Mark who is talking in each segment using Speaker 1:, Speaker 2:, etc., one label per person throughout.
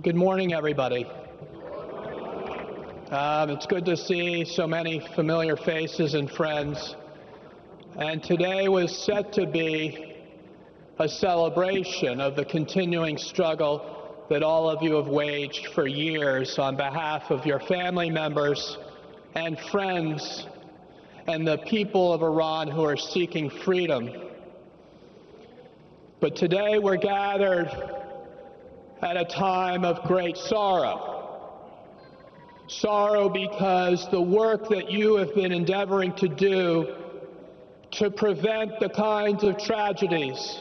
Speaker 1: Good morning, everybody. It's good to see so many familiar faces and friends. And today was set to be a celebration of the continuing struggle that all of you have waged for years on behalf of your family members and friends and the people of Iran who are seeking freedom. But today we're gathered at a time of great sorrow. Sorrow because the work that you have been endeavoring to do to prevent the kinds of tragedies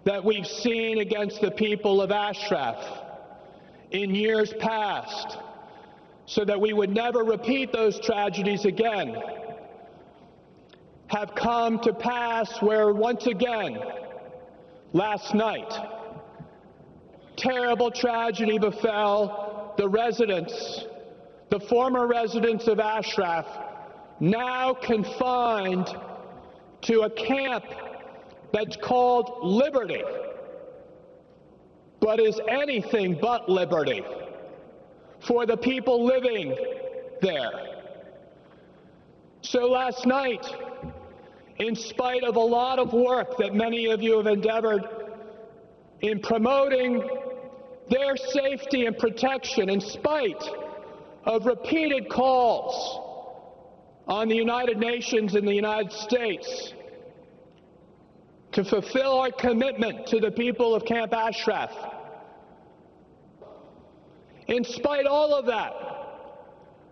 Speaker 1: that we've seen against the people of Ashraf in years past, so that we would never repeat those tragedies again, have come to pass where once again, last night, terrible tragedy befell the residents, the former residents of Ashraf, now confined to a camp that's called Liberty, but is anything but liberty for the people living there. So last night, in spite of a lot of work that many of you have endeavored in promoting their safety and protection, in spite of repeated calls on the United Nations and the United States to fulfill our commitment to the people of Camp Ashraf, in spite of all of that,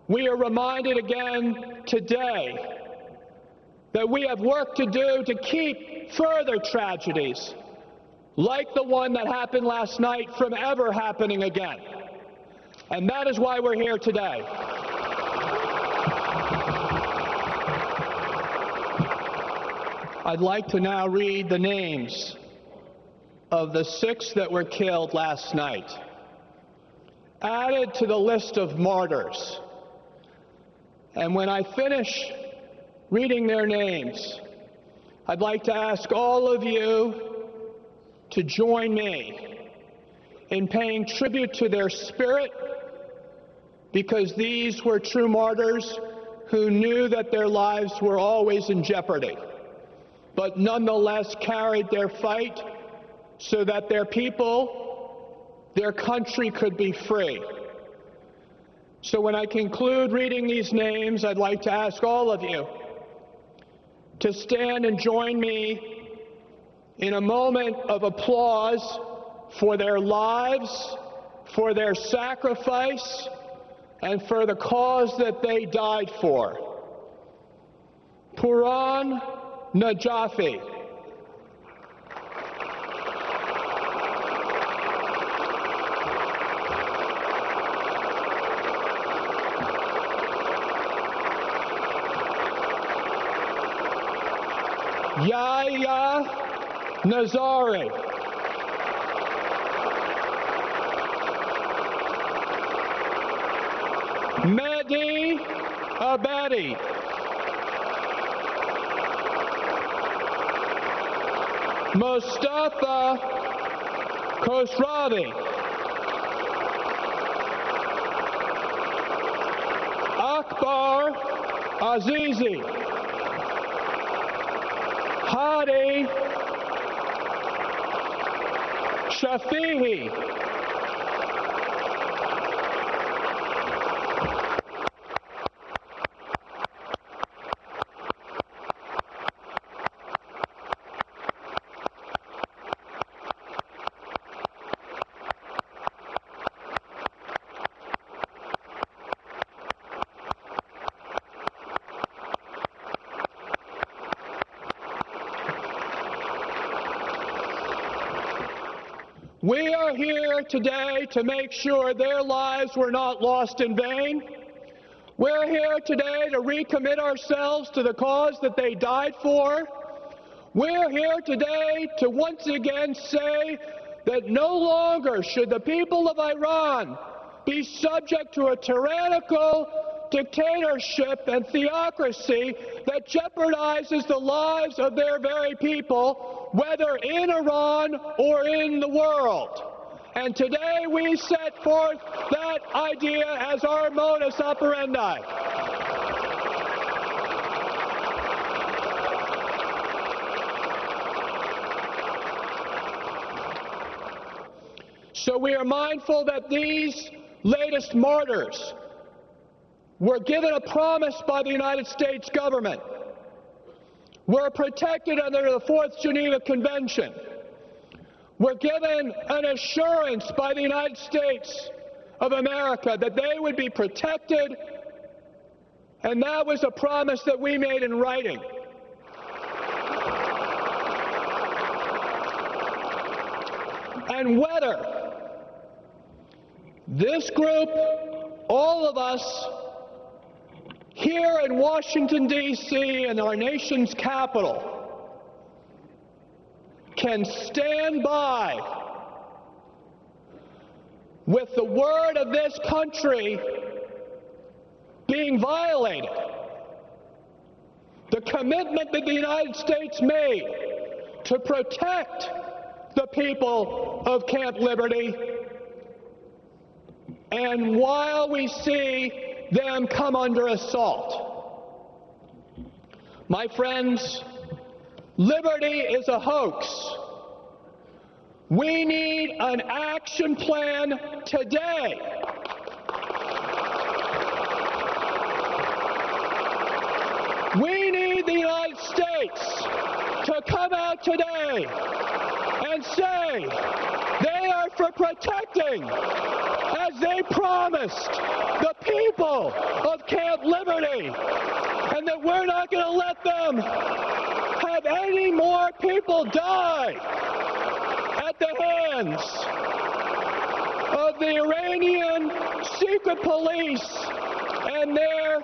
Speaker 1: we are reminded again today that we have work to do to keep further tragedies like the one that happened last night from ever happening again. And that is why we're here today. I'd like to now read the names of the 6 that were killed last night, added to the list of martyrs. And when I finish reading their names, I'd like to ask all of you to join me in paying tribute to their spirit, because these were true martyrs who knew that their lives were always in jeopardy, but nonetheless carried their fight so that their people, their country could be free. So when I conclude reading these names, I'd like to ask all of you to stand and join me in a moment of applause for their lives, for their sacrifice, and for the cause that they died for. Puran Najafi. Yahya Nazari. Mehdi Abedi. Mustafa Khosravi. Akbar Azizi. Hadi Shafihi. We are here today to make sure their lives were not lost in vain. We're here today to recommit ourselves to the cause that they died for. We're here today to once again say that no longer should the people of Iran be subject to a tyrannical dictatorship and theocracy that jeopardizes the lives of their very people, whether in Iran or in the world. And today we set forth that idea as our modus operandi. So we are mindful that these latest martyrs were given a promise by the United States government, were protected under the Fourth Geneva Convention, were given an assurance by the United States of America that they would be protected, and that was a promise that we made in writing. And whether this group, all of us here in Washington, D.C., and our nation's capital, can stand by with the word of this country being violated, the commitment that the United States made to protect the people of Camp Liberty, and while we see them come under assault. My friends, liberty is a hoax. We need an action plan today. We need the United States to come out today and say they are for protecting, as they promised, the people of Camp Liberty, and that we're not going to let them have any more people die at the hands of the Iranian secret police and their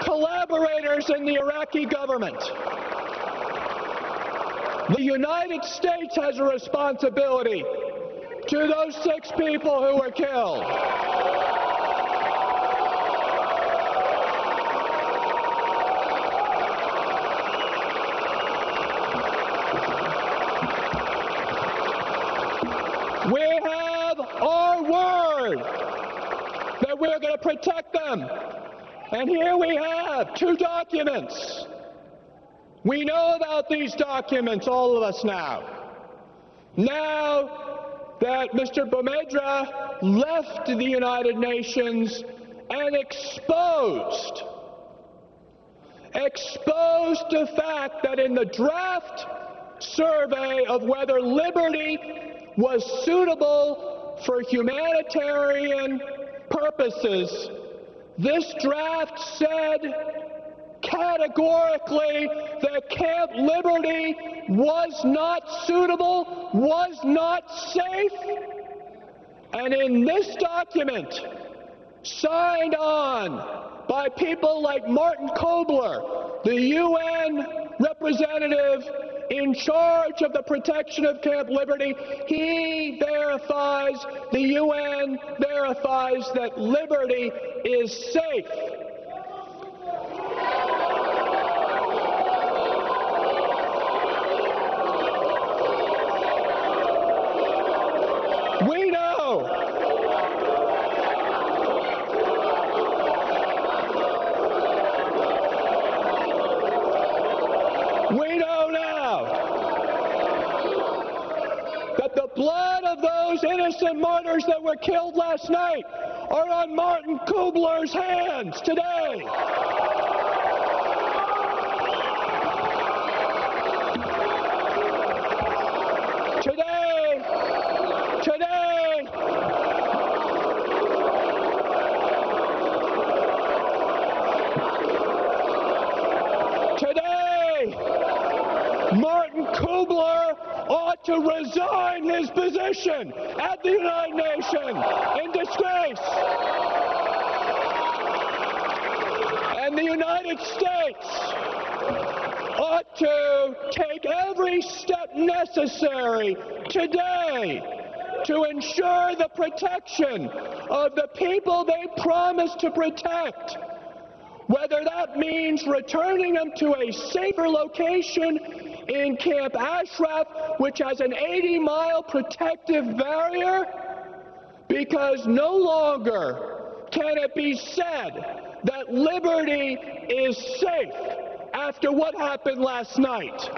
Speaker 1: collaborators in the Iraqi government. The United States has a responsibility to those 6 people who were killed. We have our word that we're going to protect them. And here we have 2 documents. We know about these documents, all of us now. Now that Mr. Boumediene left the United Nations and exposed the fact that in the draft survey of whether liberty was suitable for humanitarian purposes, this draft said categorically that Camp Liberty was not suitable, was not safe. And in this document, signed on by people like Martin Kobler, the UN representative in charge of the protection of Camp Liberty, he verifies, the UN verifies that liberty is safe. We know now that the blood of those innocent martyrs that were killed last night are on Martin Kobler's hands today. Martin Kobler ought to resign his position at the United Nations in disgrace. And the United States ought to take every step necessary today to ensure the protection of the people they promised to protect, whether that means returning them to a safer location in Camp Ashraf, which has an 80-mile protective barrier, because no longer can it be said that liberty is safe after what happened last night.